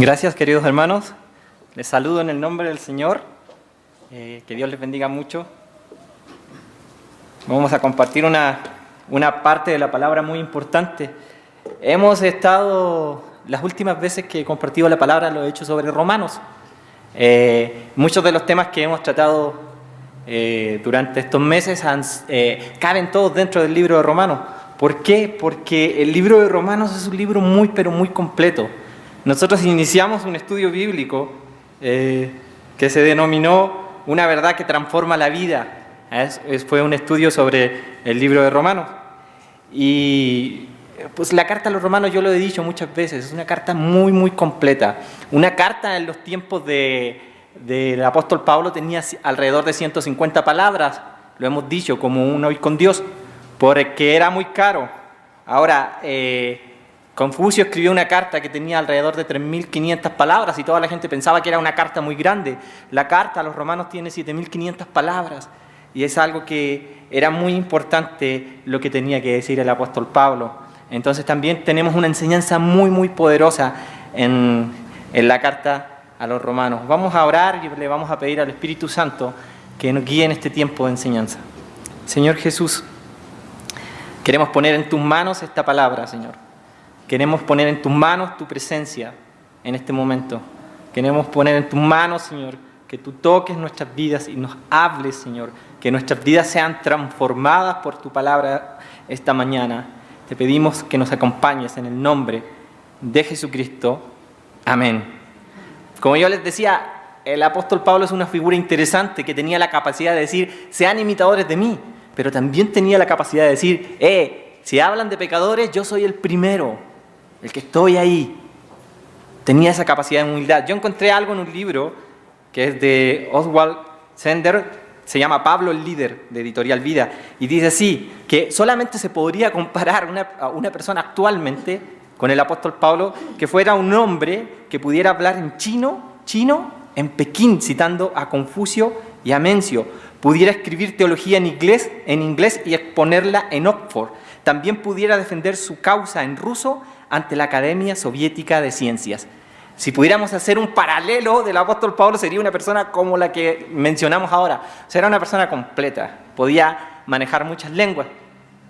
Gracias, queridos hermanos. Les saludo en el nombre del Señor. Que Dios les bendiga mucho. Vamos a compartir una parte de la palabra muy importante. Hemos estado, las últimas veces que he compartido la palabra, lo he hecho sobre Romanos. Muchos de los temas que hemos tratado durante estos meses caben todos dentro del libro de Romanos. ¿Por qué? Porque el libro de Romanos es un libro muy, pero muy completo. Nosotros iniciamos un estudio bíblico que se denominó Una verdad que transforma la vida. Fue un estudio sobre el libro de Romanos. Y pues la carta a los romanos, yo lo he dicho muchas veces, es una carta muy, muy completa. Una carta en los tiempos del apóstol Pablo tenía alrededor de 150 palabras, lo hemos dicho, como un Hoy con Dios, porque era muy caro. Ahora, Confucio escribió una carta que tenía alrededor de 3.500 palabras y toda la gente pensaba que era una carta muy grande. La carta a los romanos tiene 7.500 palabras y es algo que era muy importante lo que tenía que decir el apóstol Pablo. Entonces también tenemos una enseñanza muy, muy poderosa en la carta a los romanos. Vamos a orar y le vamos a pedir al Espíritu Santo que nos guíe en este tiempo de enseñanza. Señor Jesús, queremos poner en tus manos esta palabra, Señor. Queremos poner en tus manos tu presencia en este momento. Queremos poner en tus manos, Señor, que tú toques nuestras vidas y nos hables, Señor. Que nuestras vidas sean transformadas por tu palabra esta mañana. Te pedimos que nos acompañes en el nombre de Jesucristo. Amén. Como yo les decía, el apóstol Pablo es una figura interesante que tenía la capacidad de decir, sean imitadores de mí, pero también tenía la capacidad de decir, si hablan de pecadores, yo soy el primero. El que estoy ahí, tenía esa capacidad de humildad. Yo encontré algo en un libro que es de Oswald Sender, se llama Pablo el líder, de Editorial Vida, y dice así, que solamente se podría comparar a una persona actualmente con el apóstol Pablo, que fuera un hombre que pudiera hablar en chino en Pekín, citando a Confucio y a Mencio, pudiera escribir teología en inglés y exponerla en Oxford, también pudiera defender su causa en ruso ante la Academia Soviética de Ciencias. Si pudiéramos hacer un paralelo del apóstol Pablo, sería una persona como la que mencionamos ahora. O sea, era una persona completa, podía manejar muchas lenguas.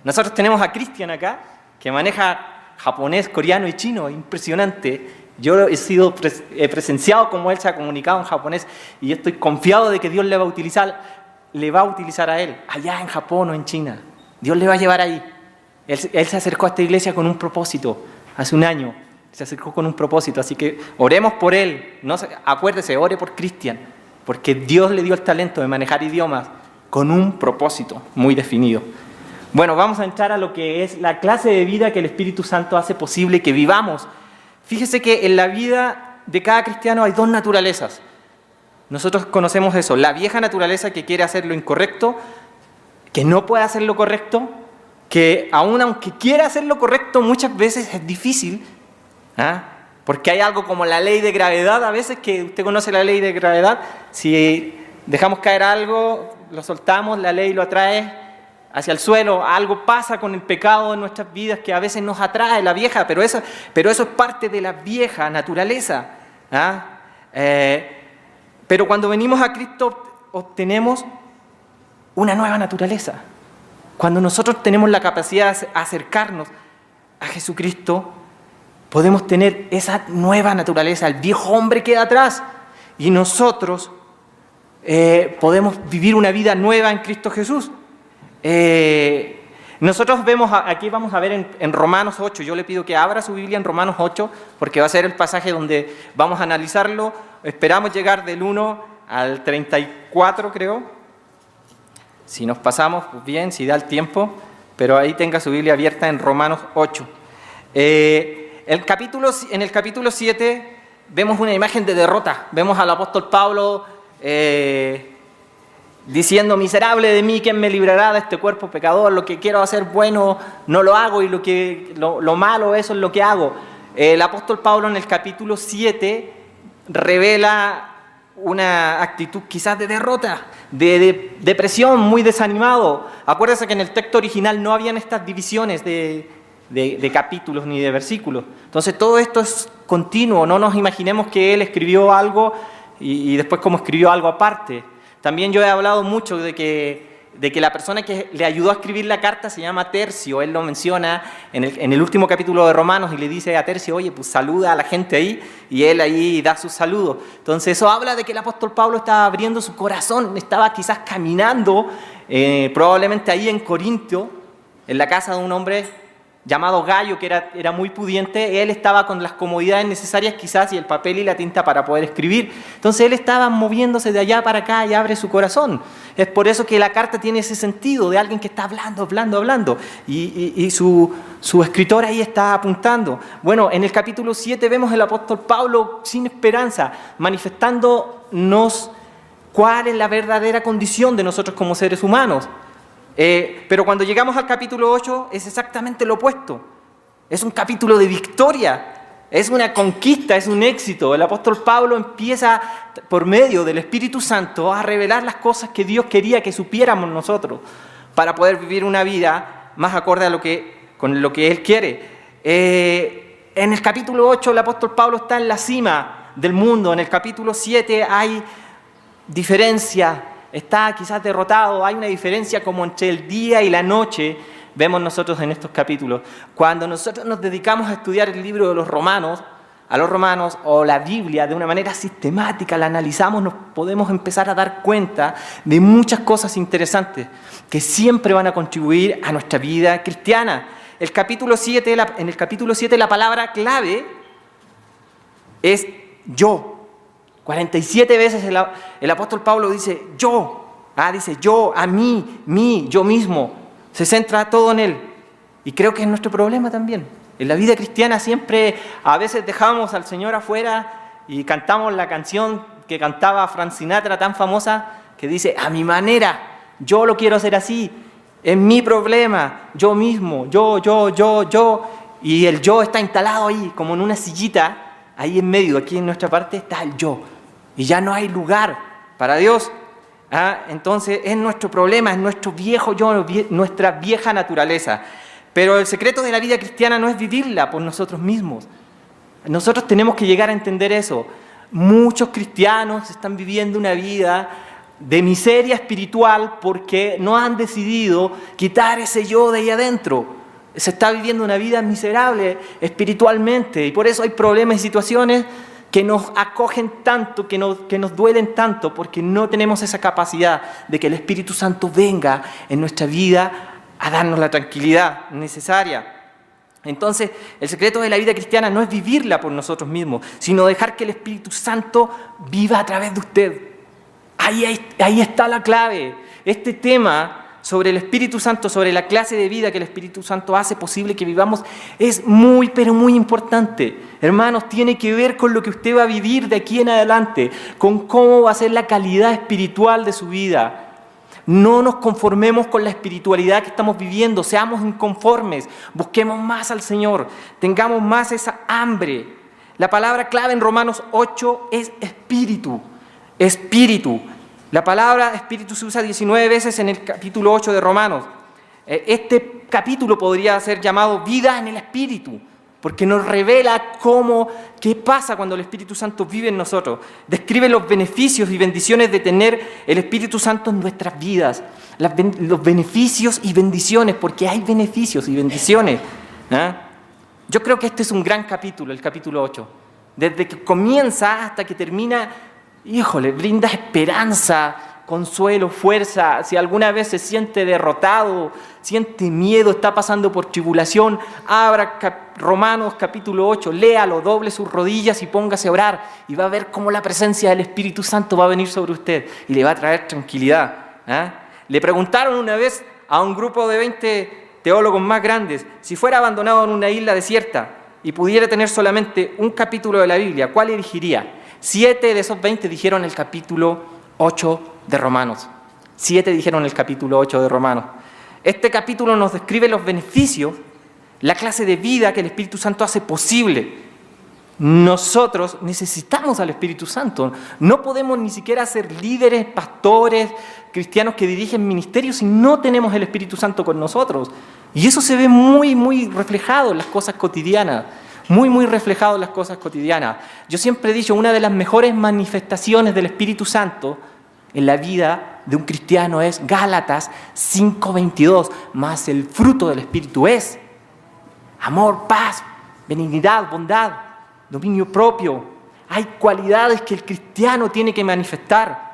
Nosotros tenemos a Cristian acá, que maneja japonés, coreano y chino, impresionante. Yo he presenciado cómo él se ha comunicado en japonés y yo estoy confiado de que Dios le va a utilizar a él, allá en Japón o en China. Dios le va a llevar ahí. Él se acercó a esta iglesia con un propósito. Hace un año se acercó con un propósito, así que oremos por él. Acuérdese, ore por Cristian, porque Dios le dio el talento de manejar idiomas con un propósito muy definido. Bueno, vamos a entrar a lo que es la clase de vida que el Espíritu Santo hace posible que vivamos. Fíjese que en la vida de cada cristiano hay dos naturalezas. Nosotros conocemos eso, la vieja naturaleza que quiere hacer lo incorrecto, que no puede hacer lo correcto, que aunque quiera hacer lo correcto, muchas veces es difícil, porque hay algo como la ley de gravedad, a veces que usted conoce la ley de gravedad, si dejamos caer algo, lo soltamos, la ley lo atrae hacia el suelo, algo pasa con el pecado en nuestras vidas que a veces nos atrae la vieja, pero eso es parte de la vieja naturaleza. Pero cuando venimos a Cristo obtenemos una nueva naturaleza. Cuando nosotros tenemos la capacidad de acercarnos a Jesucristo, podemos tener esa nueva naturaleza, el viejo hombre queda atrás y nosotros podemos vivir una vida nueva en Cristo Jesús. Nosotros vemos, aquí vamos a ver en Romanos 8, yo le pido que abra su Biblia en Romanos 8, porque va a ser el pasaje donde vamos a analizarlo. Esperamos llegar del 1 al 34, creo. Si nos pasamos, pues bien, si da el tiempo, pero ahí tenga su Biblia abierta en Romanos 8. En el capítulo 7 vemos una imagen de derrota. Vemos al apóstol Pablo diciendo, miserable de mí, ¿quién me librará de este cuerpo pecador? Lo que quiero hacer bueno no lo hago y lo malo eso es lo que hago. El apóstol Pablo en el capítulo 7 revela una actitud quizás de derrota, de depresión, muy desanimado. Acuérdense que en el texto original no habían estas divisiones de capítulos ni de versículos. Entonces todo esto es continuo. No nos imaginemos que él escribió algo y después como escribió algo aparte. También yo he hablado mucho de que la persona que le ayudó a escribir la carta se llama Tercio. Él lo menciona en el último capítulo de Romanos y le dice a Tercio, oye, pues saluda a la gente ahí, y él ahí da sus saludos. Entonces eso habla de que el apóstol Pablo estaba abriendo su corazón, estaba quizás caminando, probablemente ahí en Corintio, en la casa de un hombre llamado Gayo, que era muy pudiente. Él estaba con las comodidades necesarias quizás y el papel y la tinta para poder escribir. Entonces él estaba moviéndose de allá para acá y abre su corazón. Es por eso que la carta tiene ese sentido de alguien que está hablando. Y su escritor ahí está apuntando. Bueno, en el capítulo 7 vemos al apóstol Pablo sin esperanza, manifestándonos cuál es la verdadera condición de nosotros como seres humanos. Pero cuando llegamos al capítulo 8 es exactamente lo opuesto. Es un capítulo de victoria, es una conquista, es un éxito. El apóstol Pablo empieza por medio del Espíritu Santo a revelar las cosas que Dios quería que supiéramos nosotros para poder vivir una vida más acorde a con lo que Él quiere. En el capítulo 8 el apóstol Pablo está en la cima del mundo. En el capítulo 7 hay diferencia. Está quizás derrotado, hay una diferencia como entre el día y la noche, vemos nosotros en estos capítulos. Cuando nosotros nos dedicamos a estudiar el libro de los Romanos, o la Biblia de una manera sistemática, la analizamos, nos podemos empezar a dar cuenta de muchas cosas interesantes que siempre van a contribuir a nuestra vida cristiana. En el capítulo 7 la palabra clave es yo. 47 veces el apóstol Pablo dice yo, dice yo, a mí, yo mismo. Se centra todo en él. Y creo que es nuestro problema también. En la vida cristiana siempre, a veces dejamos al Señor afuera y cantamos la canción que cantaba Frank Sinatra, tan famosa, que dice, a mi manera, yo lo quiero hacer así, es mi problema, yo mismo, yo. Y el yo está instalado ahí, como en una sillita, ahí en medio, aquí en nuestra parte está el yo. Y ya no hay lugar para Dios. Entonces es nuestro problema, es nuestro viejo yo, nuestra vieja naturaleza. Pero el secreto de la vida cristiana no es vivirla por nosotros mismos. Nosotros tenemos que llegar a entender eso. Muchos cristianos están viviendo una vida de miseria espiritual porque no han decidido quitar ese yo de ahí adentro. Se está viviendo una vida miserable espiritualmente y por eso hay problemas y situaciones que nos acogen tanto, que nos duelen tanto, porque no tenemos esa capacidad de que el Espíritu Santo venga en nuestra vida a darnos la tranquilidad necesaria. Entonces, el secreto de la vida cristiana no es vivirla por nosotros mismos, sino dejar que el Espíritu Santo viva a través de usted. Ahí está la clave. Este tema sobre el Espíritu Santo, sobre la clase de vida que el Espíritu Santo hace posible que vivamos, es muy, pero muy importante. Hermanos, tiene que ver con lo que usted va a vivir de aquí en adelante, con cómo va a ser la calidad espiritual de su vida. No nos conformemos con la espiritualidad que estamos viviendo, seamos inconformes, busquemos más al Señor, tengamos más esa hambre. La palabra clave en Romanos 8 es espíritu. La palabra espíritu se usa 19 veces en el capítulo 8 de Romanos. Este capítulo podría ser llamado vida en el espíritu, porque nos revela qué pasa cuando el Espíritu Santo vive en nosotros. Describe los beneficios y bendiciones de tener el Espíritu Santo en nuestras vidas. Los beneficios y bendiciones, porque hay beneficios y bendiciones. Yo creo que este es un gran capítulo, el capítulo 8. Desde que comienza hasta que termina, brinda esperanza, consuelo, fuerza. Si alguna vez se siente derrotado, siente miedo, está pasando por tribulación, abra Romanos capítulo 8, léalo, doble sus rodillas y póngase a orar y va a ver cómo la presencia del Espíritu Santo va a venir sobre usted y le va a traer tranquilidad. Le preguntaron una vez a un grupo de 20 teólogos más grandes, si fuera abandonado en una isla desierta y pudiera tener solamente un capítulo de la Biblia, ¿cuál elegiría? 7 de esos 20 dijeron el capítulo 8 de Romanos. 7 dijeron el capítulo 8 de Romanos. Este capítulo nos describe los beneficios, la clase de vida que el Espíritu Santo hace posible. Nosotros necesitamos al Espíritu Santo. No podemos ni siquiera ser líderes, pastores, cristianos que dirigen ministerios si no tenemos el Espíritu Santo con nosotros. Y eso se ve muy, muy reflejado en las cosas cotidianas. muy, muy reflejado en las cosas cotidianas. Yo siempre he dicho, una de las mejores manifestaciones del Espíritu Santo en la vida de un cristiano es Gálatas 5:22, más el fruto del Espíritu es amor, paz, benignidad, bondad, dominio propio. Hay cualidades que el cristiano tiene que manifestar.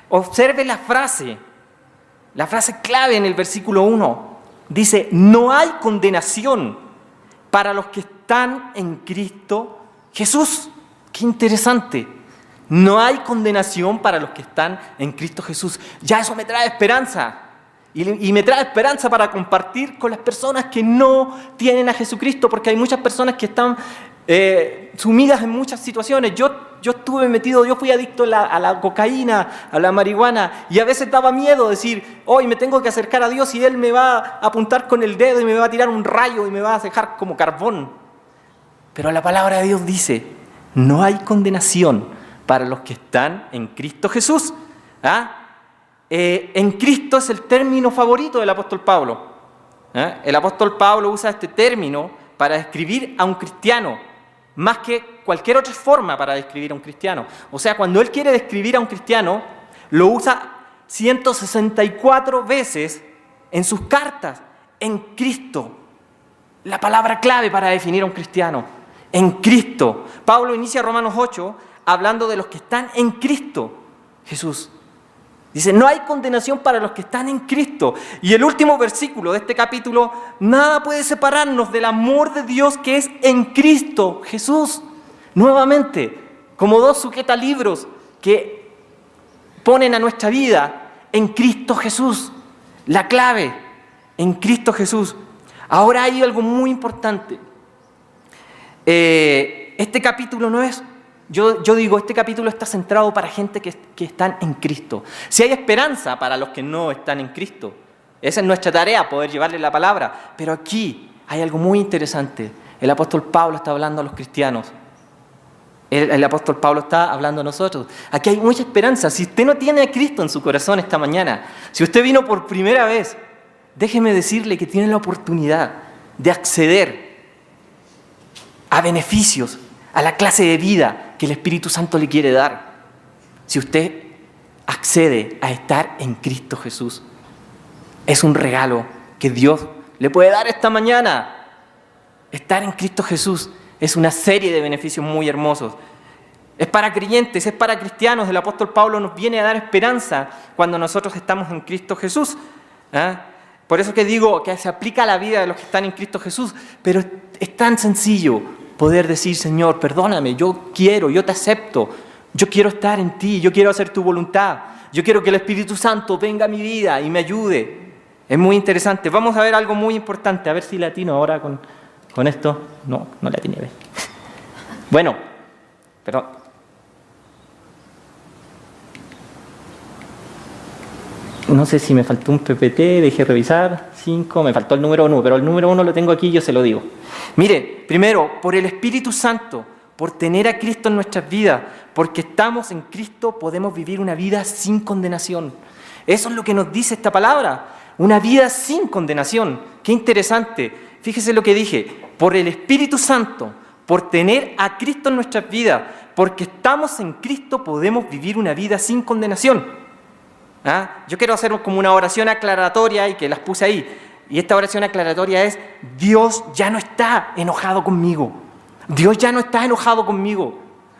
Observe la frase clave en el versículo 1. Dice, no hay condenación para los que están en Cristo Jesús. Qué interesante. No hay condenación para los que están en Cristo Jesús. Ya eso me trae esperanza. Y me trae esperanza para compartir con las personas que no tienen a Jesucristo, porque hay muchas personas que están sumidas en muchas situaciones. Yo estuve metido, yo fui adicto a la cocaína, a la marihuana, y a veces daba miedo decir, hoy me tengo que acercar a Dios y Él me va a apuntar con el dedo y me va a tirar un rayo y me va a dejar como carbón. Pero la palabra de Dios dice, no hay condenación para los que están en Cristo Jesús. En Cristo es el término favorito del apóstol Pablo. El apóstol Pablo usa este término para describir a un cristiano, más que cualquier otra forma para describir a un cristiano. O sea, cuando él quiere describir a un cristiano, lo usa 164 veces en sus cartas, en Cristo. La palabra clave para definir a un cristiano, en Cristo. Pablo inicia Romanos 8 hablando de los que están en Cristo Jesús. Dice, no hay condenación para los que están en Cristo. Y el último versículo de este capítulo, nada puede separarnos del amor de Dios que es en Cristo Jesús. Nuevamente, como dos sujetalibros que ponen a nuestra vida en Cristo Jesús. La clave, en Cristo Jesús. Ahora hay algo muy importante. Este capítulo no es... Yo digo, este capítulo está centrado para gente que están en Cristo. Si hay esperanza para los que no están en Cristo, esa es nuestra tarea, poder llevarles la palabra. Pero aquí hay algo muy interesante. El apóstol Pablo está hablando a los cristianos. El apóstol Pablo está hablando a nosotros. Aquí hay mucha esperanza. Si usted no tiene a Cristo en su corazón esta mañana, si usted vino por primera vez, déjeme decirle que tiene la oportunidad de acceder a beneficios, a la clase de vida que el Espíritu Santo le quiere dar. Si usted accede a estar en Cristo Jesús, es un regalo que Dios le puede dar esta mañana. Estar en Cristo Jesús es una serie de beneficios muy hermosos. Es para creyentes, es para cristianos. El apóstol Pablo nos viene a dar esperanza cuando nosotros estamos en Cristo Jesús. Por eso que digo que se aplica a la vida de los que están en Cristo Jesús, pero es tan sencillo poder decir, Señor, perdóname, yo te acepto, yo quiero estar en ti, yo quiero hacer tu voluntad, yo quiero que el Espíritu Santo venga a mi vida y me ayude. Es muy interesante. Vamos a ver algo muy importante, a ver si latino ahora con esto. No latiné. Bueno, pero... No sé si me faltó un PPT, dejé revisar, 5, me faltó el número 1, pero el número 1 lo tengo aquí y yo se lo digo. Mire, primero, por el Espíritu Santo, por tener a Cristo en nuestras vidas, porque estamos en Cristo, podemos vivir una vida sin condenación. Eso es lo que nos dice esta palabra, una vida sin condenación. Qué interesante. Fíjese lo que dije, por el Espíritu Santo, por tener a Cristo en nuestras vidas, porque estamos en Cristo, podemos vivir una vida sin condenación. Yo quiero hacer como una oración aclaratoria y que las puse ahí. Y esta oración aclaratoria es, Dios ya no está enojado conmigo. Dios ya no está enojado conmigo.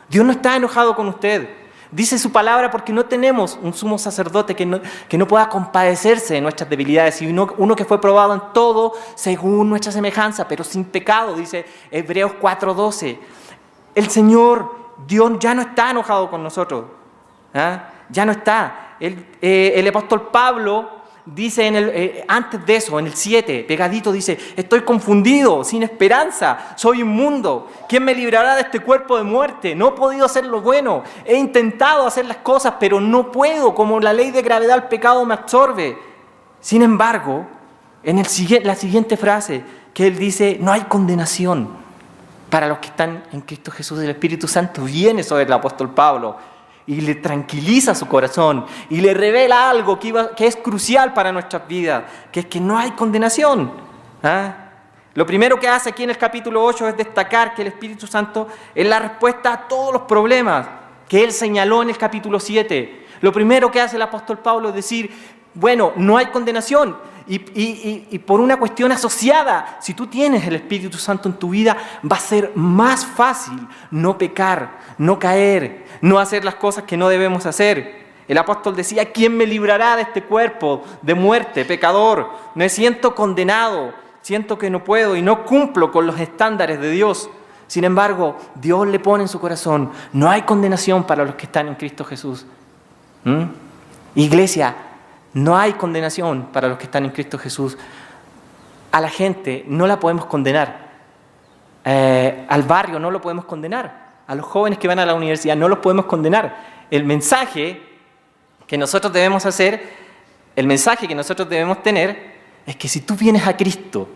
Dios no está enojado con usted. Dice su palabra porque no tenemos un sumo sacerdote que no pueda compadecerse de nuestras debilidades, y uno que fue probado en todo según nuestra semejanza, pero sin pecado, dice Hebreos 4:12. El Señor, Dios ya no está enojado con nosotros. Ya no está. El apóstol Pablo dice antes de eso, en el 7, pegadito, dice, estoy confundido, sin esperanza, soy inmundo. ¿Quién me librará de este cuerpo de muerte? No he podido hacer lo bueno. He intentado hacer las cosas, pero no puedo. Como la ley de gravedad, el pecado me absorbe. Sin embargo, en la siguiente frase, que él dice, no hay condenación para los que están en Cristo Jesús. El Espíritu Santo viene sobre el apóstol Pablo y le tranquiliza su corazón y le revela algo que es crucial para nuestras vidas, que es que no hay condenación. Lo primero que hace aquí en el capítulo 8 es destacar que el Espíritu Santo es la respuesta a todos los problemas que él señaló en el capítulo 7. Lo primero que hace el apóstol Pablo es decir, bueno, no hay condenación. Y por una cuestión asociada, si tú tienes el Espíritu Santo en tu vida, va a ser más fácil no pecar, no caer, no hacer las cosas que no debemos hacer. El apóstol decía, ¿quién me librará de este cuerpo de muerte, pecador? Me siento condenado, siento que no puedo y no cumplo con los estándares de Dios. Sin embargo, Dios le pone en su corazón, no hay condenación para los que están en Cristo Jesús. Iglesia, no hay condenación para los que están en Cristo Jesús. A la gente no la podemos condenar. Al barrio no lo podemos condenar. A los jóvenes que van a la universidad no los podemos condenar. El mensaje que nosotros debemos hacer, el mensaje que nosotros debemos tener, es que si tú vienes a Cristo,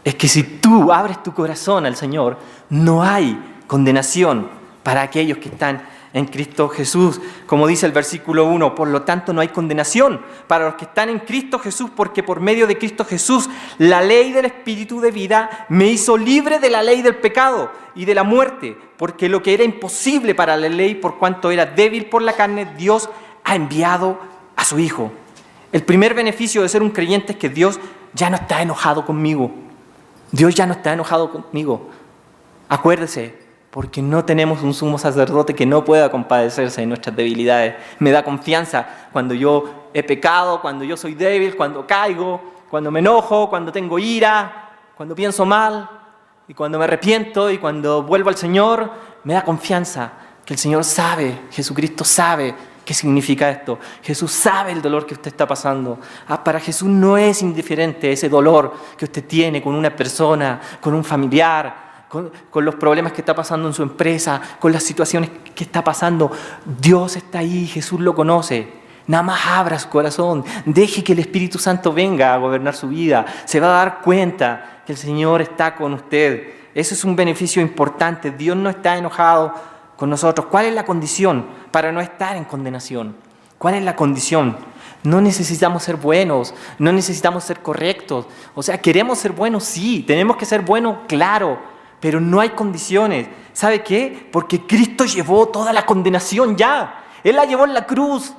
es que si tú abres tu corazón al Señor, no hay condenación para aquellos que están en Cristo Jesús. Como dice el versículo 1, por lo tanto no hay condenación para los que están en Cristo Jesús, porque por medio de Cristo Jesús la ley del Espíritu de vida me hizo libre de la ley del pecado y de la muerte, porque lo que era imposible para la ley, por cuanto era débil por la carne, Dios ha enviado a su Hijo. El primer beneficio de ser un creyente es que Dios ya no está enojado conmigo. Dios ya no está enojado conmigo. Acuérdese, porque no tenemos un sumo sacerdote que no pueda compadecerse de nuestras debilidades. Me da confianza cuando yo he pecado, cuando yo soy débil, cuando caigo, cuando me enojo, cuando tengo ira, cuando pienso mal, y cuando me arrepiento y cuando vuelvo al Señor. Me da confianza que el Señor sabe, Jesucristo sabe qué significa esto. Jesús sabe el dolor que usted está pasando. Para Jesús no es indiferente ese dolor que usted tiene con una persona, con un familiar, con los problemas que está pasando en su empresa, con las situaciones que está pasando. Dios está ahí, Jesús lo conoce. Nada más abra su corazón, deje que el Espíritu Santo venga a gobernar su vida. Se va a dar cuenta que el Señor está con usted. Eso es un beneficio importante. Dios no está enojado con nosotros. ¿Cuál es la condición para no estar en condenación? ¿Cuál es la condición? No necesitamos ser buenos, no necesitamos ser correctos. O sea, queremos ser buenos, sí, tenemos que ser buenos, claro. Pero no hay condiciones. ¿Sabe qué? Porque Cristo llevó toda la condenación ya. Él la llevó en la cruz.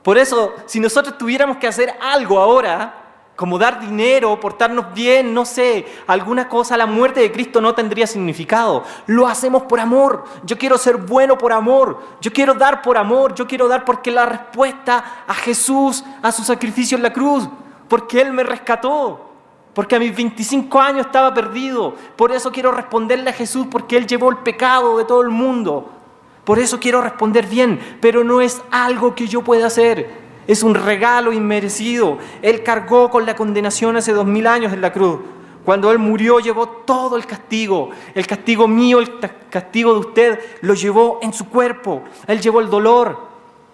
Por eso, si nosotros tuviéramos que hacer algo ahora, como dar dinero, portarnos bien, no sé, alguna cosa, la muerte de Cristo no tendría significado. Lo hacemos por amor. Yo quiero ser bueno por amor. Yo quiero dar por amor. Yo quiero dar porque la respuesta a Jesús, a su sacrificio en la cruz, porque Él me rescató. Porque a mis 25 años estaba perdido. Por eso quiero responderle a Jesús, porque Él llevó el pecado de todo el mundo. Por eso quiero responder bien, pero no es algo que yo pueda hacer. Es un regalo inmerecido. Él cargó con la condenación hace 2000 años en la cruz. Cuando Él murió, llevó todo el castigo mío, el castigo de usted, lo llevó en su cuerpo. Él llevó el dolor,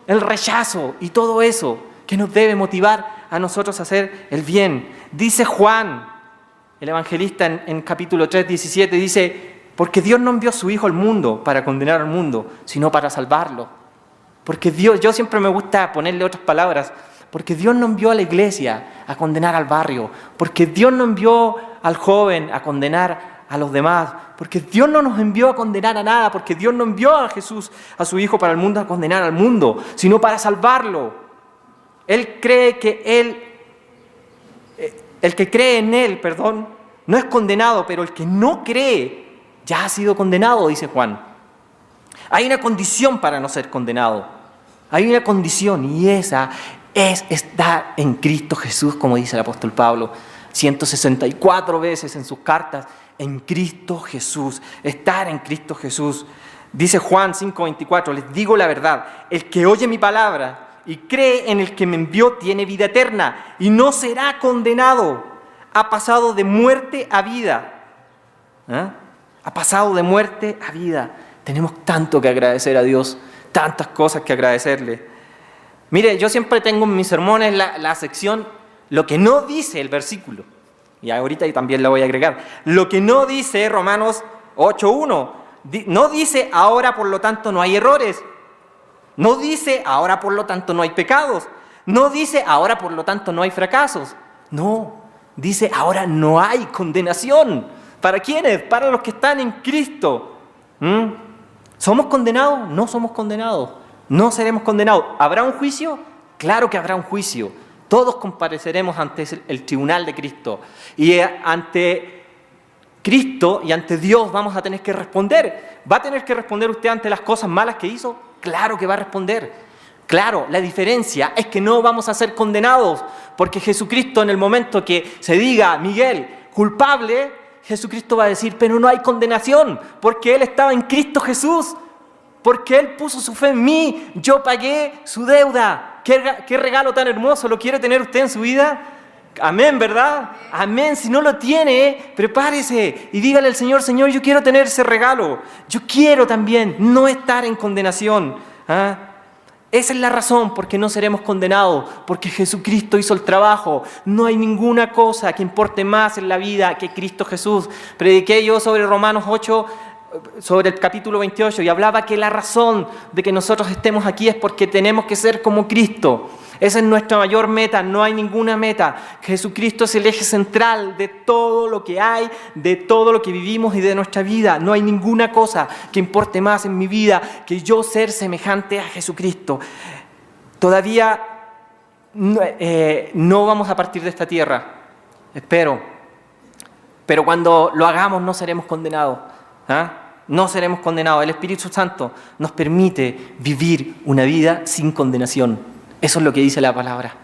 el rechazo y todo eso que nos debe motivar a nosotros a hacer el bien. Dice Juan, el evangelista, en capítulo 3, 17, dice, porque Dios no envió a su Hijo al mundo para condenar al mundo, sino para salvarlo. Porque Dios, yo siempre me gusta ponerle otras palabras, porque Dios no envió a la iglesia a condenar al barrio, porque Dios no envió al joven a condenar a los demás, porque Dios no nos envió a condenar a nada, porque Dios no envió a Jesús, a su Hijo para el mundo, a condenar al mundo, sino para salvarlo. Él cree que el que cree en Él, no es condenado, pero el que no cree ya ha sido condenado, dice Juan. Hay una condición para no ser condenado. Hay una condición y esa es estar en Cristo Jesús, como dice el apóstol Pablo 164 veces en sus cartas, en Cristo Jesús, estar en Cristo Jesús. Dice Juan 5:24, les digo la verdad, el que oye mi palabra y cree en el que me envió tiene vida eterna y no será condenado. Ha pasado de muerte a vida. Ha pasado de muerte a vida. Tenemos tanto que agradecer a Dios, tantas cosas que agradecerle. Mire, yo siempre tengo en mis sermones la sección, lo que no dice el versículo. Y ahorita también la voy a agregar. Lo que no dice Romanos 8:1. No dice, ahora por lo tanto no hay errores. No dice, ahora por lo tanto no hay pecados. No dice, ahora por lo tanto no hay fracasos. No, dice, ahora no hay condenación. ¿Para quiénes? Para los que están en Cristo. ¿Somos condenados? No somos condenados. No seremos condenados. ¿Habrá un juicio? Claro que habrá un juicio. Todos compareceremos ante el tribunal de Cristo. Y ante Cristo y ante Dios vamos a tener que responder. ¿Va a tener que responder usted ante las cosas malas que hizo? Claro que va a responder. Claro, la diferencia es que no vamos a ser condenados, porque Jesucristo, en el momento que se diga, Miguel, culpable, Jesucristo va a decir, pero no hay condenación, porque Él estaba en Cristo Jesús, porque Él puso su fe en mí, yo pagué su deuda. ¿Qué regalo tan hermoso lo quiere tener usted en su vida? Amén, ¿verdad? Amén. Si no lo tiene, prepárese y dígale al Señor, Señor, yo quiero tener ese regalo. Yo quiero también no estar en condenación. Esa es la razón por qué no seremos condenados, porque Jesucristo hizo el trabajo. No hay ninguna cosa que importe más en la vida que Cristo Jesús. Prediqué yo sobre Romanos 8, sobre el capítulo 28, y hablaba que la razón de que nosotros estemos aquí es porque tenemos que ser como Cristo. Esa es nuestra mayor meta, no hay ninguna meta. Jesucristo es el eje central de todo lo que hay, de todo lo que vivimos y de nuestra vida. No hay ninguna cosa que importe más en mi vida que yo ser semejante a Jesucristo. Todavía no vamos a partir de esta tierra, espero. Pero cuando lo hagamos no seremos condenados. No seremos condenados. El Espíritu Santo nos permite vivir una vida sin condenación. Eso es lo que dice la palabra.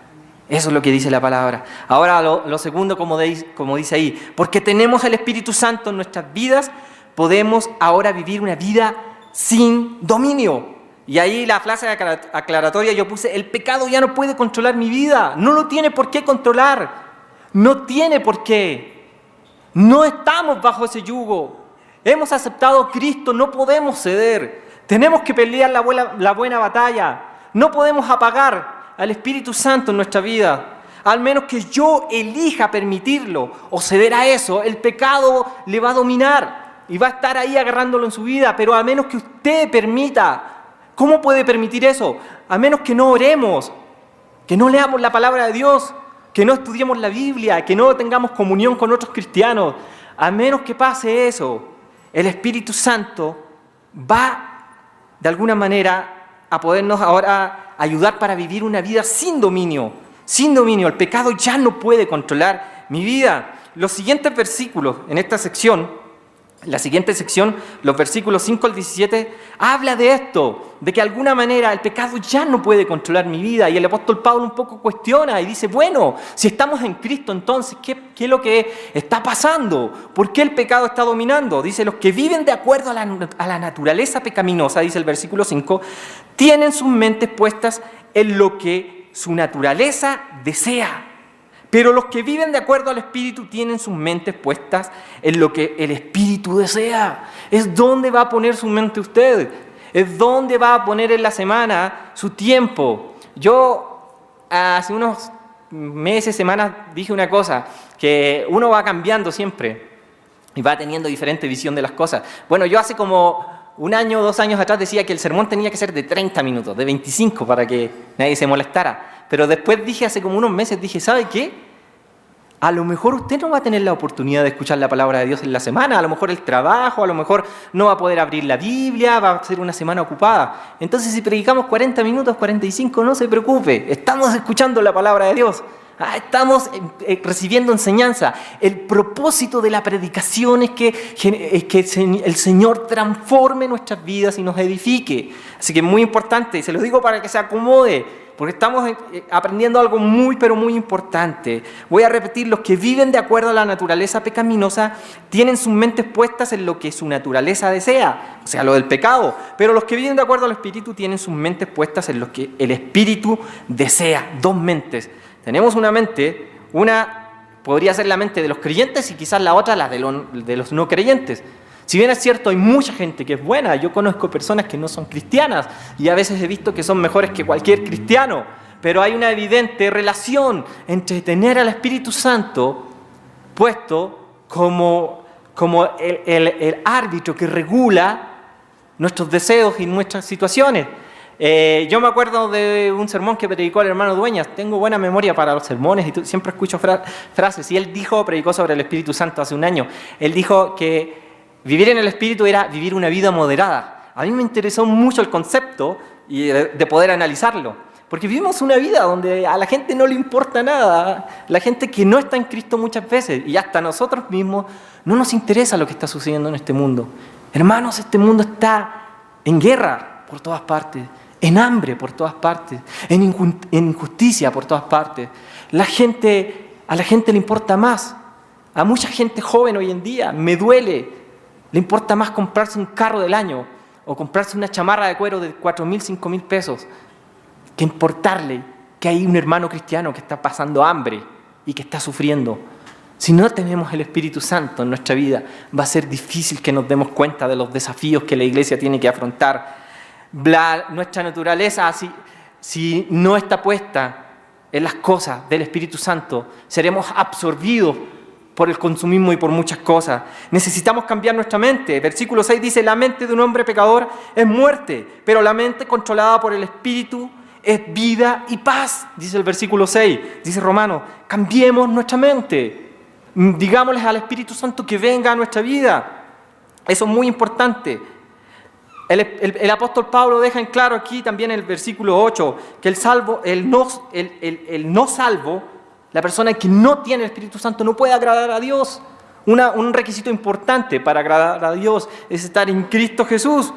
Eso es lo que dice la palabra. Ahora lo segundo, como dice ahí, porque tenemos el Espíritu Santo en nuestras vidas, podemos ahora vivir una vida sin dominio. Y ahí la frase aclaratoria yo puse, el pecado ya no puede controlar mi vida. No lo tiene por qué controlar. No tiene por qué. No estamos bajo ese yugo. Hemos aceptado a Cristo, no podemos ceder. Tenemos que pelear la buena batalla. No podemos apagar al Espíritu Santo en nuestra vida. Al menos que yo elija permitirlo o ceder a eso, el pecado le va a dominar y va a estar ahí agarrándolo en su vida. Pero a menos que usted permita. ¿Cómo puede permitir eso? A menos que no oremos, que no leamos la palabra de Dios, que no estudiemos la Biblia, que no tengamos comunión con otros cristianos. A menos que pase eso, el Espíritu Santo va de alguna manera a podernos ahora ayudar para vivir una vida sin dominio. Sin dominio. El pecado ya no puede controlar mi vida. Los siguientes versículos en esta sección, la siguiente sección, los versículos 5 al 17, habla de esto, de que de alguna manera el pecado ya no puede controlar mi vida. Y el apóstol Pablo un poco cuestiona y dice, bueno, si estamos en Cristo, entonces, ¿qué es lo que está pasando? ¿Por qué el pecado está dominando? Dice, los que viven de acuerdo a la naturaleza pecaminosa, dice el versículo 5, tienen sus mentes puestas en lo que su naturaleza desea. Pero los que viven de acuerdo al Espíritu tienen sus mentes puestas en lo que el Espíritu desea. Es donde va a poner su mente usted. Es donde va a poner en la semana su tiempo. Yo hace unos meses, semanas, dije una cosa, que uno va cambiando siempre y va teniendo diferente visión de las cosas. Bueno, yo hace como 1 año, 2 años atrás decía que el sermón tenía que ser de 30 minutos, de 25 para que nadie se molestara. Pero después dije, hace como unos meses, dije, ¿sabe qué? A lo mejor usted no va a tener la oportunidad de escuchar la palabra de Dios en la semana, a lo mejor el trabajo, a lo mejor no va a poder abrir la Biblia, va a ser una semana ocupada. Entonces, si predicamos 40 minutos, 45, no se preocupe, estamos escuchando la palabra de Dios. Estamos recibiendo enseñanza. El propósito de la predicación es que el Señor transforme nuestras vidas y nos edifique. Así que es muy importante, y se lo digo para que se acomode, porque estamos aprendiendo algo muy, pero muy importante. Voy a repetir, los que viven de acuerdo a la naturaleza pecaminosa tienen sus mentes puestas en lo que su naturaleza desea, o sea, lo del pecado. Pero los que viven de acuerdo al Espíritu tienen sus mentes puestas en lo que el Espíritu desea. 2 mentes. Tenemos una mente, una podría ser la mente de los creyentes y quizás la otra la de los no creyentes. Si bien es cierto, hay mucha gente que es buena, yo conozco personas que no son cristianas y a veces he visto que son mejores que cualquier cristiano, pero hay una evidente relación entre tener al Espíritu Santo puesto como el árbitro que regula nuestros deseos y nuestras situaciones. Yo me acuerdo de un sermón que predicó el hermano Dueñas. Tengo buena memoria para los sermones y siempre escucho frases. Y él predicó sobre el Espíritu Santo hace un año. Él dijo que vivir en el Espíritu era vivir una vida moderada. A mí me interesó mucho el concepto y de poder analizarlo. Porque vivimos una vida donde a la gente no le importa nada. La gente que no está en Cristo muchas veces, y hasta nosotros mismos, no nos interesa lo que está sucediendo en este mundo. Hermanos, este mundo está en guerra por todas partes, en hambre por todas partes, en injusticia por todas partes. A la gente le importa más. A mucha gente joven hoy en día, me duele, le importa más comprarse un carro del año o comprarse una chamarra de cuero de 4.000, 5.000 pesos, que importarle que hay un hermano cristiano que está pasando hambre y que está sufriendo. Si no tenemos el Espíritu Santo en nuestra vida, va a ser difícil que nos demos cuenta de los desafíos que la iglesia tiene que afrontar. Nuestra naturaleza, si no está puesta en las cosas del Espíritu Santo, seremos absorbidos por el consumismo y por muchas cosas. Necesitamos cambiar nuestra mente. Versículo 6 dice, la mente de un hombre pecador es muerte, pero la mente controlada por el Espíritu es vida y paz, dice el versículo 6. Dice Romano, cambiemos nuestra mente. Digámosles al Espíritu Santo que venga a nuestra vida. Eso es muy importante. El apóstol Pablo deja en claro aquí también en el versículo 8 que el no salvo, la persona que no tiene el Espíritu Santo, no puede agradar a Dios. Un requisito importante para agradar a Dios es estar en Cristo Jesús.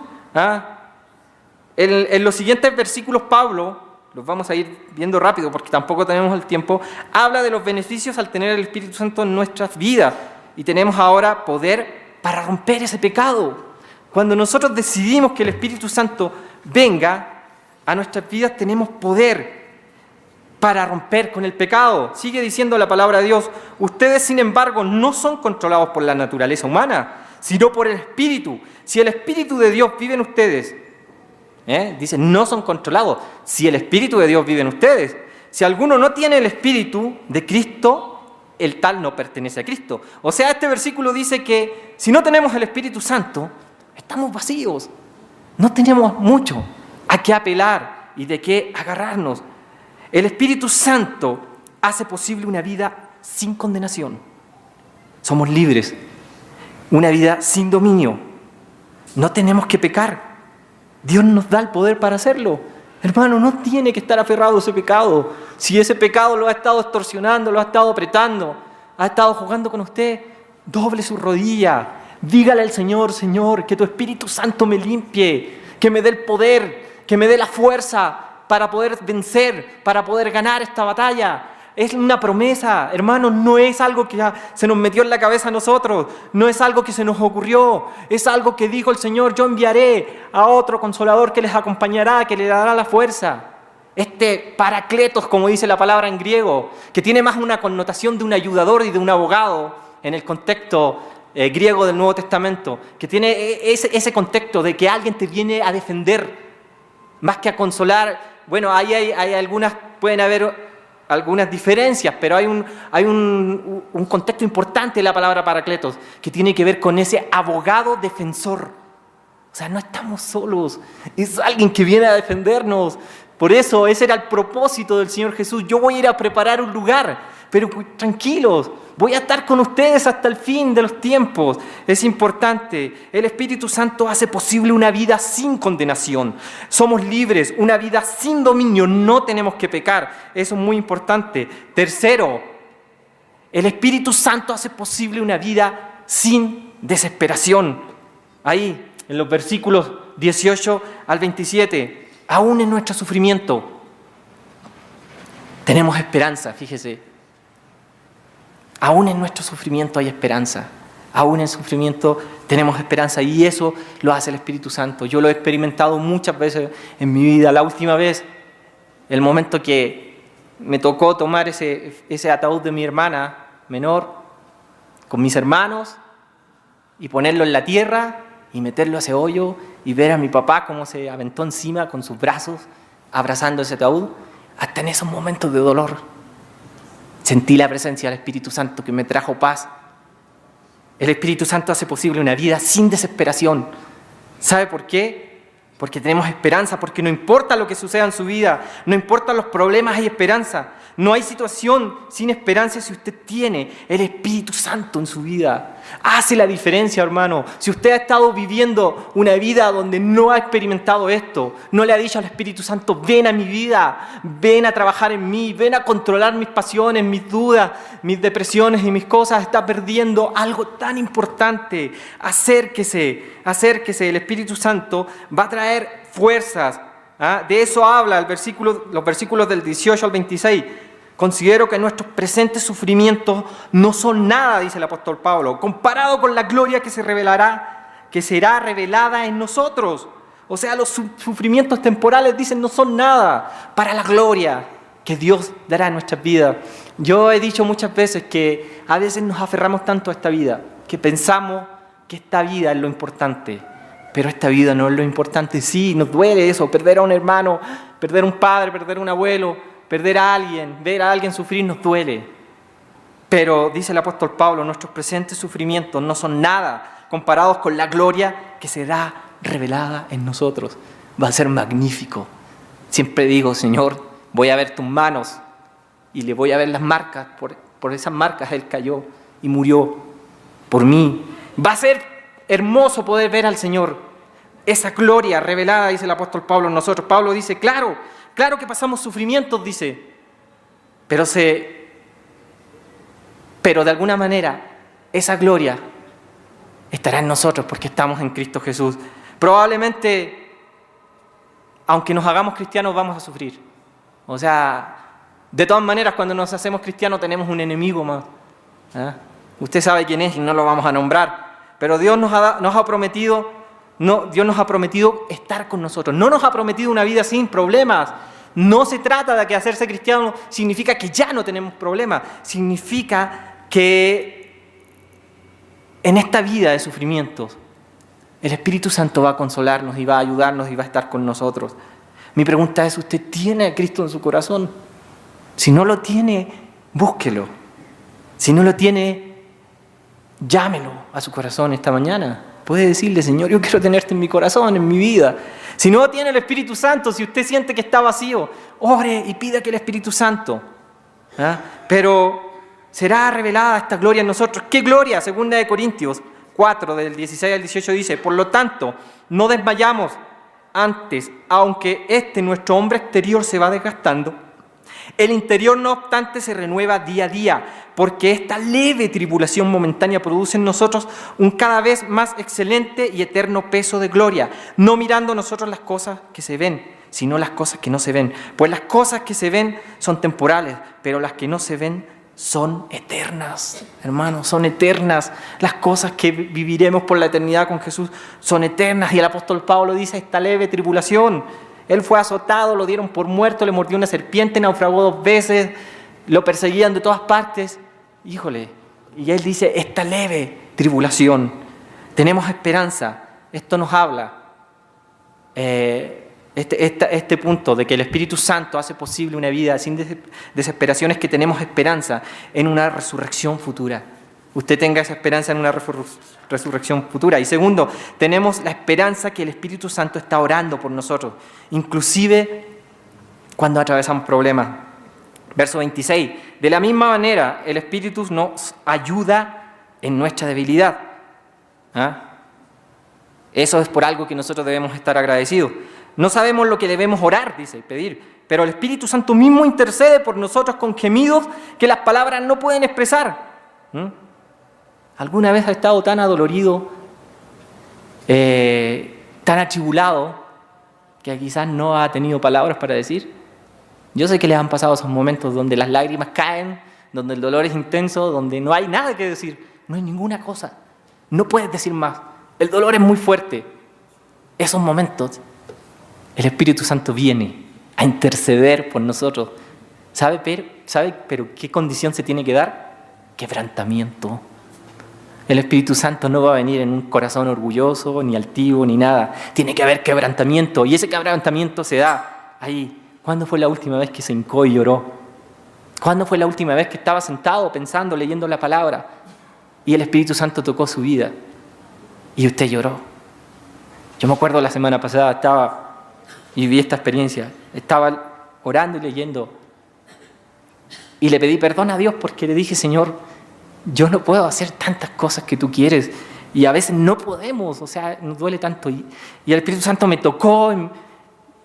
En los siguientes versículos Pablo, los vamos a ir viendo rápido porque tampoco tenemos el tiempo, habla de los beneficios al tener el Espíritu Santo en nuestras vidas. Y tenemos ahora poder para romper ese pecado. Cuando nosotros decidimos que el Espíritu Santo venga a nuestras vidas, tenemos poder para romper con el pecado. Sigue diciendo la palabra de Dios, ustedes sin embargo no son controlados por la naturaleza humana, sino por el Espíritu. Si el Espíritu de Dios vive en ustedes, dice, no son controlados. Si el Espíritu de Dios vive en ustedes. Si alguno no tiene el Espíritu de Cristo, el tal no pertenece a Cristo. O sea, este versículo dice que si no tenemos el Espíritu Santo, estamos vacíos. No tenemos mucho a qué apelar y de qué agarrarnos. El Espíritu Santo hace posible una vida sin condenación. Somos libres. Una vida sin dominio. No tenemos que pecar. Dios nos da el poder para hacerlo. Hermano, no tiene que estar aferrado a ese pecado. Si ese pecado lo ha estado extorsionando, lo ha estado apretando, ha estado jugando con usted, doble su rodilla. Dígale al Señor, Señor, que tu Espíritu Santo me limpie, que me dé el poder, que me dé la fuerza para poder vencer, para poder ganar esta batalla. Es una promesa, hermanos, no es algo que se nos metió en la cabeza a nosotros, no es algo que se nos ocurrió, es algo que dijo el Señor, yo enviaré a otro consolador que les acompañará, que les dará la fuerza. Este paracletos, como dice la palabra en griego, que tiene más una connotación de un ayudador y de un abogado en el contexto griego del Nuevo Testamento, que tiene ese contexto de que alguien te viene a defender, más que a consolar. Bueno, ahí hay algunas, pueden haber algunas diferencias, pero hay un contexto importante de la palabra paracletos, que tiene que ver con ese abogado defensor. O sea, no estamos solos, es alguien que viene a defendernos. Por eso, ese era el propósito del Señor Jesús. Yo voy a ir a preparar un lugar, pero tranquilos, voy a estar con ustedes hasta el fin de los tiempos. Es importante. El Espíritu Santo hace posible una vida sin condenación. Somos libres, una vida sin dominio. No tenemos que pecar. Eso es muy importante. Tercero, el Espíritu Santo hace posible una vida sin desesperación. Ahí, en los versículos 18 al 27, aún en nuestro sufrimiento, tenemos esperanza, fíjese. Aún en nuestro sufrimiento hay esperanza. Aún en el sufrimiento tenemos esperanza y eso lo hace el Espíritu Santo. Yo lo he experimentado muchas veces en mi vida. La última vez, el momento que me tocó tomar ese ataúd de mi hermana menor con mis hermanos y ponerlo en la tierra y meterlo a ese hoyo y ver a mi papá cómo se aventó encima con sus brazos abrazando ese ataúd, hasta en esos momentos de dolor sentí la presencia del Espíritu Santo que me trajo paz. El Espíritu Santo hace posible una vida sin desesperación. ¿Sabe por qué? Porque tenemos esperanza, porque no importa lo que suceda en su vida, no importan los problemas, hay esperanza. No hay situación sin esperanza si usted tiene el Espíritu Santo en su vida. Hace la diferencia, hermano. Si usted ha estado viviendo una vida donde no ha experimentado esto, no le ha dicho al Espíritu Santo, ven a mi vida, ven a trabajar en mí, ven a controlar mis pasiones, mis dudas, mis depresiones y mis cosas, está perdiendo algo tan importante. Acérquese. El Espíritu Santo va a traer fuerzas. De eso habla los versículos del 18 al 26. Considero que nuestros presentes sufrimientos no son nada, dice el apóstol Pablo, comparado con la gloria que será revelada en nosotros. O sea, los sufrimientos temporales, dicen, no son nada para la gloria que Dios dará en nuestras vidas. Yo he dicho muchas veces que a veces nos aferramos tanto a esta vida, que pensamos que esta vida es lo importante. Pero esta vida no es lo importante. Sí, nos duele eso, perder a un hermano, perder a un padre, perder a un abuelo, perder a alguien, ver a alguien sufrir nos duele. Pero, dice el apóstol Pablo, nuestros presentes sufrimientos no son nada comparados con la gloria que será revelada en nosotros. Va a ser magnífico. Siempre digo, Señor, voy a ver tus manos y le voy a ver las marcas. Por esas marcas Él cayó y murió por mí. Va a ser hermoso poder ver al Señor, esa gloria revelada, dice el apóstol Pablo en nosotros. Pablo dice, claro que pasamos sufrimientos, dice, pero de alguna manera esa gloria estará en nosotros porque estamos en Cristo Jesús. Probablemente, aunque nos hagamos cristianos, vamos a sufrir. O sea, de todas maneras, cuando nos hacemos cristianos tenemos un enemigo más. Usted sabe quién es y no lo vamos a nombrar. Pero Dios nos ha prometido estar con nosotros. No nos ha prometido una vida sin problemas. No se trata de que hacerse cristiano significa que ya no tenemos problemas. Significa que en esta vida de sufrimientos, el Espíritu Santo va a consolarnos y va a ayudarnos y va a estar con nosotros. Mi pregunta es, ¿usted tiene a Cristo en su corazón? Si no lo tiene, búsquelo. Si no lo tiene, llámelo a su corazón esta mañana. Puede decirle, Señor, yo quiero tenerte en mi corazón, en mi vida. Si no tiene el Espíritu Santo, si usted siente que está vacío, ore y pida que el Espíritu Santo. Pero será revelada esta gloria en nosotros. ¿Qué gloria? 2 Corintios 4, del 16 al 18 dice, por lo tanto, no desmayamos antes, aunque nuestro hombre exterior se va desgastando. El interior, no obstante, se renueva día a día, porque esta leve tribulación momentánea produce en nosotros un cada vez más excelente y eterno peso de gloria, no mirando nosotros las cosas que se ven, sino las cosas que no se ven. Pues las cosas que se ven son temporales, pero las que no se ven son eternas. Hermanos, son eternas. Las cosas que viviremos por la eternidad con Jesús son eternas. Y el apóstol Pablo dice, esta leve tribulación, Él fue azotado, lo dieron por muerto, le mordió una serpiente, naufragó 2 veces, lo perseguían de todas partes. Híjole, y Él dice, esta leve tribulación, tenemos esperanza. Esto nos habla, este punto de que el Espíritu Santo hace posible una vida sin desesperación, es que tenemos esperanza en una resurrección futura. Usted tenga esa esperanza en una resurrección futura. Y segundo, tenemos la esperanza que el Espíritu Santo está orando por nosotros, inclusive cuando atravesamos problemas. Verso 26, de la misma manera el Espíritu nos ayuda en nuestra debilidad. Eso es por algo que nosotros debemos estar agradecidos. No sabemos lo que debemos orar, dice, pedir, pero el Espíritu Santo mismo intercede por nosotros con gemidos que las palabras no pueden expresar. ¿Alguna vez ha estado tan adolorido, tan atribulado, que quizás no ha tenido palabras para decir? Yo sé que les han pasado esos momentos donde las lágrimas caen, donde el dolor es intenso, donde no hay nada que decir, no hay ninguna cosa, no puedes decir más, el dolor es muy fuerte. Esos momentos, el Espíritu Santo viene a interceder por nosotros. ¿Sabe pero qué condición se tiene que dar? Quebrantamiento. El Espíritu Santo no va a venir en un corazón orgulloso, ni altivo, ni nada. Tiene que haber quebrantamiento, y ese quebrantamiento se da ahí. ¿Cuándo fue la última vez que se hincó y lloró? ¿Cuándo fue la última vez que estaba sentado pensando, leyendo la palabra, y el Espíritu Santo tocó su vida y usted lloró? Yo me acuerdo la semana pasada y vi esta experiencia. Estaba orando y leyendo y le pedí perdón a Dios porque le dije, Señor, yo no puedo hacer tantas cosas que tú quieres y a veces no podemos, o sea, nos duele tanto. Y el Espíritu Santo me tocó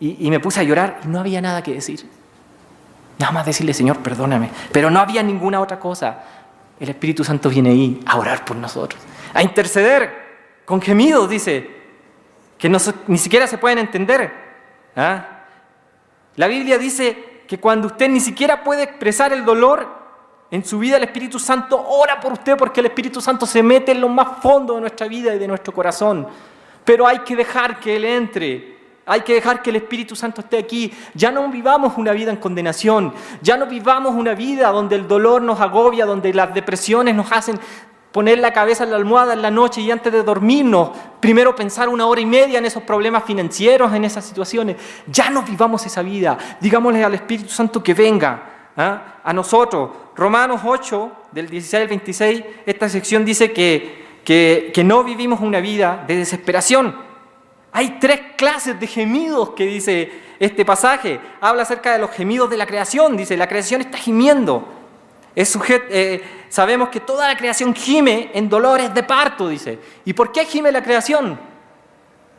y me puse a llorar y no había nada que decir. Nada más decirle, Señor, perdóname. Pero no había ninguna otra cosa. El Espíritu Santo viene ahí a orar por nosotros, a interceder con gemidos, dice, que ni siquiera se pueden entender. ¿Ah? La Biblia dice que cuando usted ni siquiera puede expresar el dolor en su vida, el Espíritu Santo ora por usted porque el Espíritu Santo se mete en lo más fondo de nuestra vida y de nuestro corazón. Pero hay que dejar que Él entre. Hay que dejar que el Espíritu Santo esté aquí. Ya no vivamos una vida en condenación. Ya no vivamos una vida donde el dolor nos agobia, donde las depresiones nos hacen poner la cabeza en la almohada en la noche y antes de dormirnos, primero pensar 1 hora y media en esos problemas financieros, en esas situaciones. Ya no vivamos esa vida. Digámosle al Espíritu Santo que venga a nosotros. Romanos 8, del 16 al 26, esta sección dice que no vivimos una vida de desesperación. Hay 3 clases de gemidos que dice este pasaje. Habla acerca de los gemidos de la creación. Dice, la creación está gimiendo. Sabemos que toda la creación gime en dolores de parto, dice. ¿Y por qué gime la creación?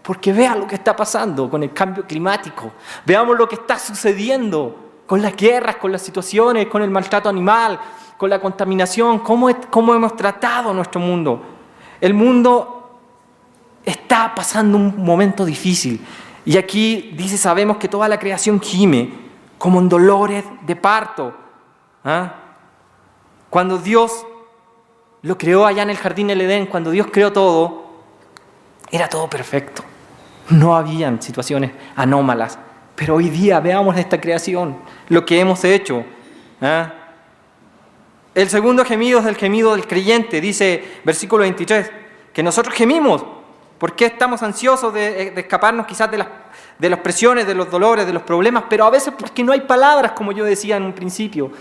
Porque vea lo que está pasando con el cambio climático. Veamos lo que está sucediendo con las guerras, con las situaciones, con el maltrato animal, con la contaminación. ¿Cómo hemos tratado nuestro mundo? El mundo está pasando un momento difícil. Y aquí dice, sabemos que toda la creación gime como en dolores de parto. ¿Ah? Cuando Dios lo creó allá en el jardín del Edén, cuando Dios creó todo, era todo perfecto. No habían situaciones anómalas. Pero hoy día veamos esta creación, lo que hemos hecho. ¿Ah? El segundo gemido es el gemido del creyente. Dice, versículo 23, que nosotros gemimos. ¿Por qué estamos ansiosos de escaparnos quizás de las presiones, de los dolores, de los problemas? Pero a veces porque no hay palabras, como yo decía en un principio.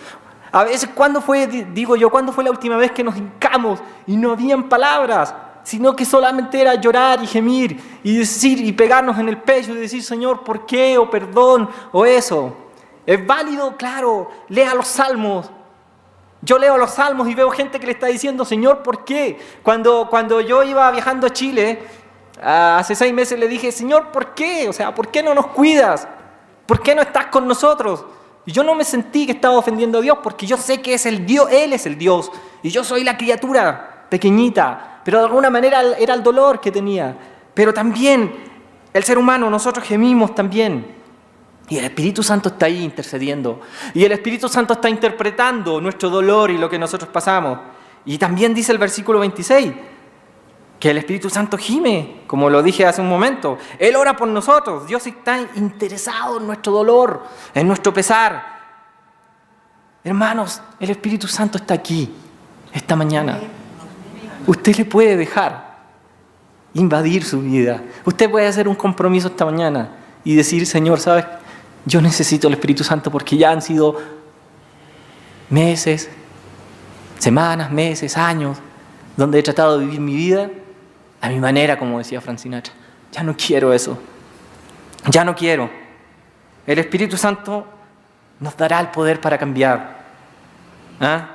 A veces, ¿cuándo fue la última vez que nos hincamos y no habían palabras? Sino que solamente era llorar y gemir y decir y pegarnos en el pecho y decir, Señor, ¿por qué? O perdón, o eso. Es válido, claro, lea los salmos. Yo leo los salmos y veo gente que le está diciendo, Señor, ¿por qué? Cuando yo iba viajando a Chile, hace 6 meses le dije, Señor, ¿por qué? O sea, ¿por qué no nos cuidas? ¿Por qué no estás con nosotros? Y yo no me sentí que estaba ofendiendo a Dios porque yo sé que es el Dios, Él es el Dios. Y yo soy la criatura pequeñita, pero de alguna manera era el dolor que tenía. Pero también el ser humano, nosotros gemimos también. Y el Espíritu Santo está ahí intercediendo. Y el Espíritu Santo está interpretando nuestro dolor y lo que nosotros pasamos. Y también dice el versículo 26, que el Espíritu Santo gime, como lo dije hace un momento. Él ora por nosotros. Dios está interesado en nuestro dolor, en nuestro pesar. Hermanos, el Espíritu Santo está aquí, esta mañana. Usted le puede dejar invadir su vida. Usted puede hacer un compromiso esta mañana y decir, Señor, ¿sabes? Yo necesito el Espíritu Santo porque ya han sido meses, semanas, meses, años, donde he tratado de vivir mi vida a mi manera, como decía Frank Sinatra. Ya no quiero eso. Ya no quiero. El Espíritu Santo nos dará el poder para cambiar. ¿Ah?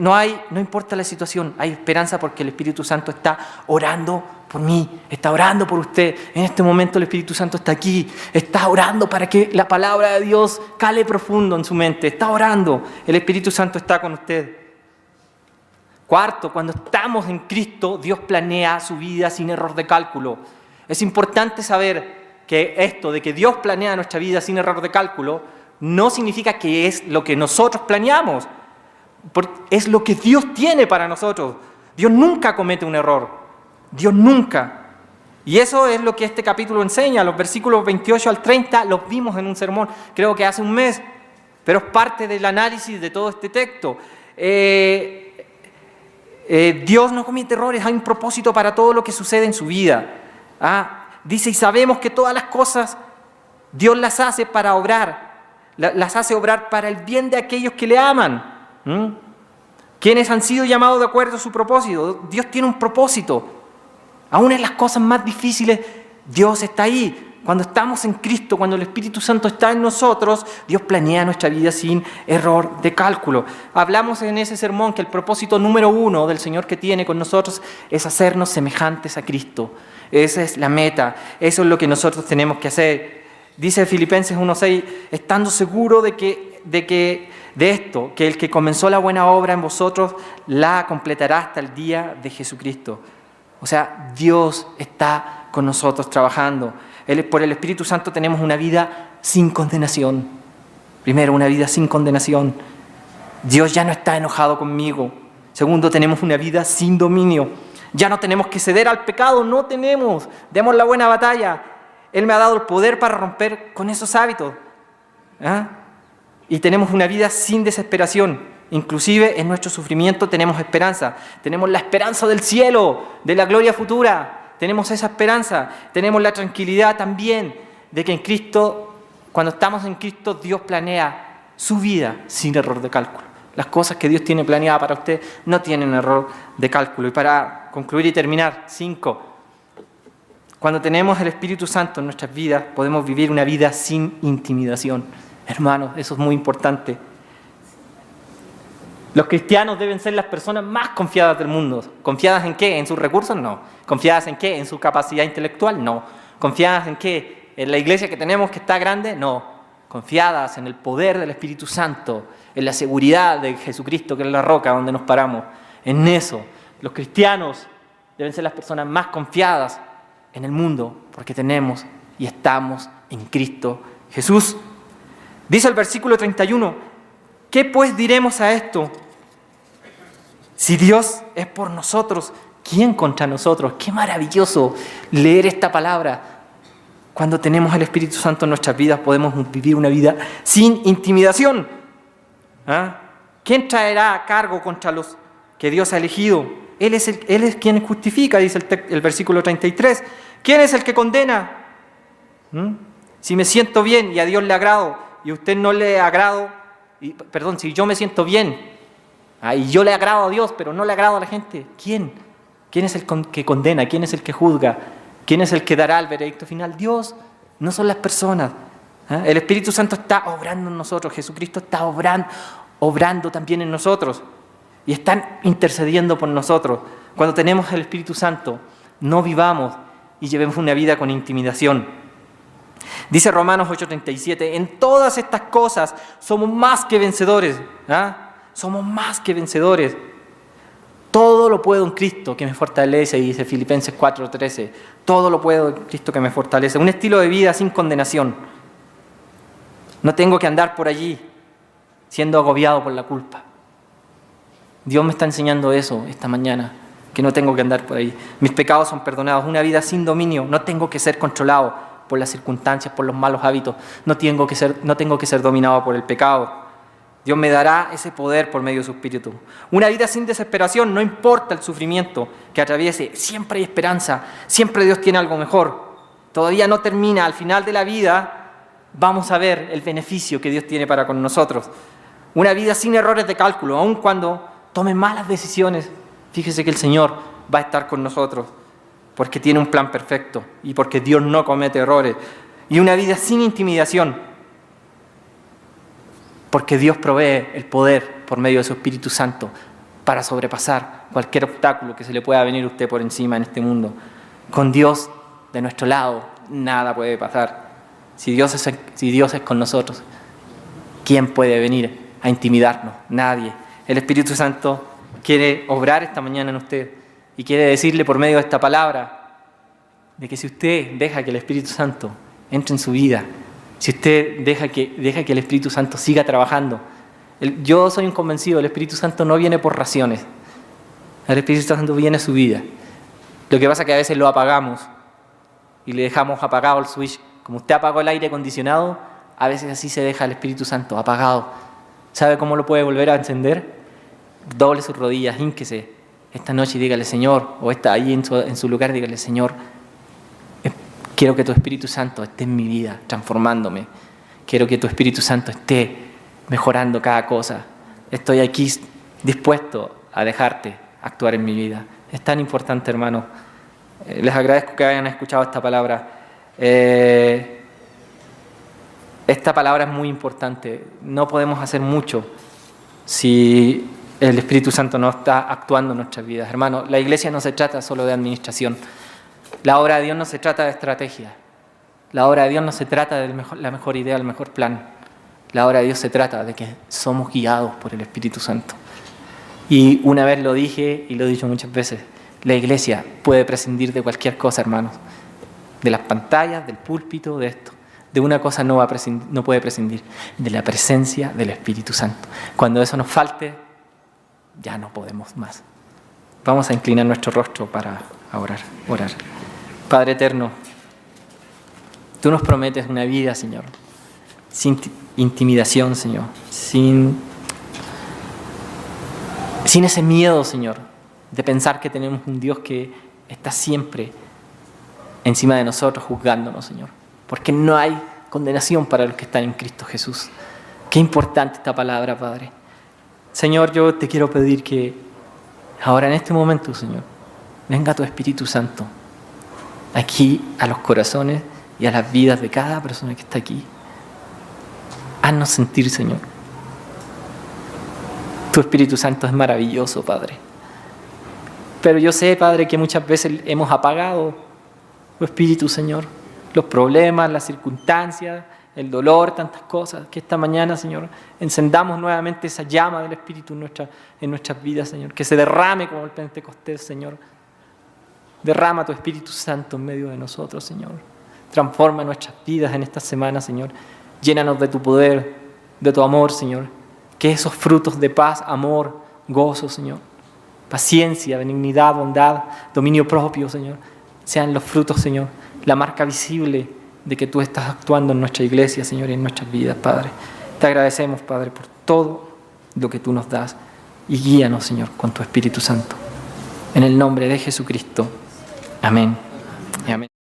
No importa la situación, hay esperanza porque el Espíritu Santo está orando por mí, está orando por usted. En este momento el Espíritu Santo está aquí, está orando para que la palabra de Dios cale profundo en su mente. Está orando, el Espíritu Santo está con usted. Cuarto, cuando estamos en Cristo, Dios planea su vida sin error de cálculo. Es importante saber que esto de que Dios planea nuestra vida sin error de cálculo no significa que es lo que nosotros planeamos, es lo que Dios tiene para nosotros. Dios nunca comete un error, Dios nunca. Y eso es lo que este capítulo enseña. Los versículos 28 al 30 los vimos en un sermón, creo que hace un mes, pero es parte del análisis de todo este texto. Dios no comete errores, hay un propósito para todo lo que sucede en su vida. Dice, y sabemos que todas las cosas Dios las hace para obrar, las hace obrar para el bien de aquellos que le aman, quienes han sido llamados de acuerdo a su propósito. Dios tiene un propósito, aún en las cosas más difíciles. Dios está ahí. Cuando estamos en Cristo, cuando el Espíritu Santo está en nosotros, Dios planea nuestra vida sin error de cálculo. Hablamos en ese sermón que el propósito número 1 del Señor que tiene con nosotros es hacernos semejantes a Cristo. Esa es la meta, eso es lo que nosotros tenemos que hacer. Dice Filipenses 1:6, estando seguro de esto, que el que comenzó la buena obra en vosotros la completará hasta el día de Jesucristo. O sea, Dios está con nosotros trabajando. Por el Espíritu Santo tenemos una vida sin condenación. Primero, una vida sin condenación. Dios ya no está enojado conmigo. Segundo, tenemos una vida sin dominio. Ya no tenemos que ceder al pecado, no tenemos. Demos la buena batalla. Él me ha dado el poder para romper con esos hábitos. Y tenemos una vida sin desesperación. Inclusive en nuestro sufrimiento tenemos esperanza. Tenemos la esperanza del cielo, de la gloria futura. Tenemos esa esperanza, tenemos la tranquilidad también de que en Cristo, cuando estamos en Cristo, Dios planea su vida sin error de cálculo. Las cosas que Dios tiene planeadas para usted no tienen error de cálculo. Y para concluir y terminar, 5. Cuando tenemos el Espíritu Santo en nuestras vidas, podemos vivir una vida sin intimidación. Hermanos, eso es muy importante. Los cristianos deben ser las personas más confiadas del mundo. ¿Confiadas en qué? ¿En sus recursos? No. ¿Confiadas en qué? ¿En su capacidad intelectual? No. ¿Confiadas en qué? ¿En la iglesia que tenemos que está grande? No. Confiadas en el poder del Espíritu Santo, en la seguridad de Jesucristo, que es la roca donde nos paramos. En eso, los cristianos deben ser las personas más confiadas en el mundo, porque tenemos y estamos en Cristo Jesús. Dice el versículo 31, ¿qué pues diremos a esto? Si Dios es por nosotros, ¿quién contra nosotros? Qué maravilloso leer esta palabra. Cuando tenemos el Espíritu Santo en nuestras vidas, podemos vivir una vida sin intimidación. ¿Quién traerá a cargo contra los que Dios ha elegido? Él es quien justifica, dice el versículo 33. ¿Quién es el que condena? Si me siento bien y a Dios le agrado y a usted no le agrado, si yo me siento bien y yo le agrado a Dios, pero no le agrado a la gente, ¿quién? ¿Quién es el que condena? ¿Quién es el que juzga? ¿Quién es el que dará el veredicto final? Dios, no son las personas. El Espíritu Santo está obrando en nosotros, Jesucristo está obrando también en nosotros y están intercediendo por nosotros. Cuando tenemos el Espíritu Santo, no vivamos y llevemos una vida con intimidación. Dice Romanos 8:37, en todas estas cosas somos más que vencedores. Somos más que vencedores. Todo lo puedo en Cristo que me fortalece, dice Filipenses 4:13. Todo lo puedo en Cristo que me fortalece. Un estilo de vida sin condenación. No tengo que andar por allí siendo agobiado por la culpa. Dios me está enseñando eso esta mañana, que no tengo que andar por ahí. Mis pecados son perdonados. Una vida sin dominio. No tengo que ser controlado por las circunstancias, por los malos hábitos. No tengo que ser dominado por el pecado. Dios me dará ese poder por medio de su Espíritu. Una vida sin desesperación, no importa el sufrimiento que atraviese, siempre hay esperanza, siempre Dios tiene algo mejor. Todavía no termina, al final de la vida vamos a ver el beneficio que Dios tiene para con nosotros. Una vida sin errores de cálculo, aun cuando tome malas decisiones, fíjese que el Señor va a estar con nosotros, porque tiene un plan perfecto y porque Dios no comete errores. Y una vida sin intimidación, porque Dios provee el poder por medio de su Espíritu Santo para sobrepasar cualquier obstáculo que se le pueda venir a usted por encima en este mundo. Con Dios de nuestro lado, nada puede pasar. Si Dios es con nosotros, ¿quién puede venir a intimidarnos? Nadie. El Espíritu Santo quiere obrar esta mañana en usted y quiere decirle por medio de esta palabra de que si usted deja que el Espíritu Santo entre en su vida, si usted deja que el Espíritu Santo siga trabajando. Yo soy un convencido, el Espíritu Santo no viene por raciones. El Espíritu Santo viene a su vida. Lo que pasa es que a veces lo apagamos y le dejamos apagado el switch. Como usted apagó el aire acondicionado, a veces así se deja el Espíritu Santo apagado. ¿Sabe cómo lo puede volver a encender? Doble sus rodillas, hínquese esta noche y dígale, Señor, o está ahí en su lugar, dígale, Señor, quiero que tu Espíritu Santo esté en mi vida, transformándome. Quiero que tu Espíritu Santo esté mejorando cada cosa. Estoy aquí dispuesto a dejarte actuar en mi vida. Es tan importante, hermano, Les agradezco que hayan escuchado esta palabra. Esta palabra es muy importante. No podemos hacer mucho si el Espíritu Santo no está actuando en nuestras vidas. Hermano, la iglesia no se trata solo de administración. La obra de Dios no se trata de estrategia. La obra de Dios no se trata de la mejor idea, el mejor plan. La obra de Dios se trata de que somos guiados por el Espíritu Santo. Y una vez lo dije y lo he dicho muchas veces, la iglesia puede prescindir de cualquier cosa, hermanos. De las pantallas, del púlpito, de esto. De una cosa no puede prescindir, de la presencia del Espíritu Santo. Cuando eso nos falte, ya no podemos más. Vamos a inclinar nuestro rostro para orar. Padre eterno, tú nos prometes una vida, Señor, sin intimidación, Señor, sin ese miedo, Señor, de pensar que tenemos un Dios que está siempre encima de nosotros, juzgándonos, Señor. Porque no hay condenación para los que están en Cristo Jesús. Qué importante esta palabra, Padre. Señor, yo te quiero pedir que ahora en este momento, Señor, venga tu Espíritu Santo aquí a los corazones y a las vidas de cada persona que está aquí. Haznos sentir, Señor. Tu Espíritu Santo es maravilloso, Padre. Pero yo sé, Padre, que muchas veces hemos apagado tu Espíritu, Señor. Los problemas, las circunstancias, el dolor, tantas cosas. Que esta mañana, Señor, encendamos nuevamente esa llama del Espíritu en nuestras vidas, Señor. Que se derrame como el Pentecostés, Señor. Derrama tu Espíritu Santo en medio de nosotros, Señor. Transforma nuestras vidas en esta semana, Señor. Llénanos de tu poder, de tu amor, Señor. Que esos frutos de paz, amor, gozo, Señor, paciencia, benignidad, bondad, dominio propio, Señor, sean los frutos, Señor, la marca visible de que tú estás actuando en nuestra iglesia, Señor, y en nuestras vidas, Padre. Te agradecemos, Padre, por todo lo que tú nos das y guíanos, Señor, con tu Espíritu Santo. En el nombre de Jesucristo. Amén. Y amén.